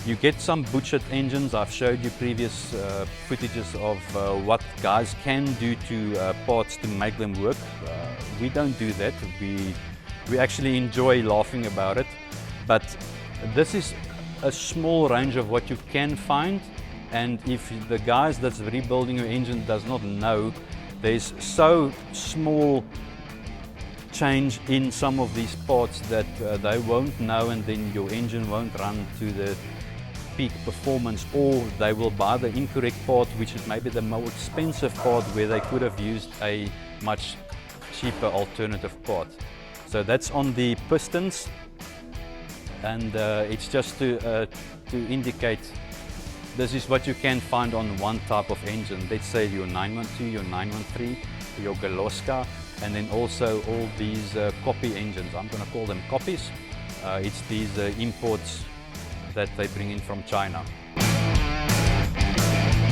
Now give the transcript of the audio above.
You get some butchered engines. I've showed you previous footages of what guys can do to parts to make them work. We don't do that. We actually enjoy laughing about it. But this is a small range of what you can find. And if the guys that's rebuilding your engine does not know, there's so small change in some of these parts that they won't know, and then your engine won't run to the peak performance, or they will buy the incorrect part, which is maybe the more expensive part where they could have used a much cheaper alternative part. So that's on the pistons, and it's just to indicate this is what you can find on one type of engine. Let's say your 912, your 913, your Galoska, and then also all these copy engines. I'm going to call them copies. It's these imports that they bring in from China.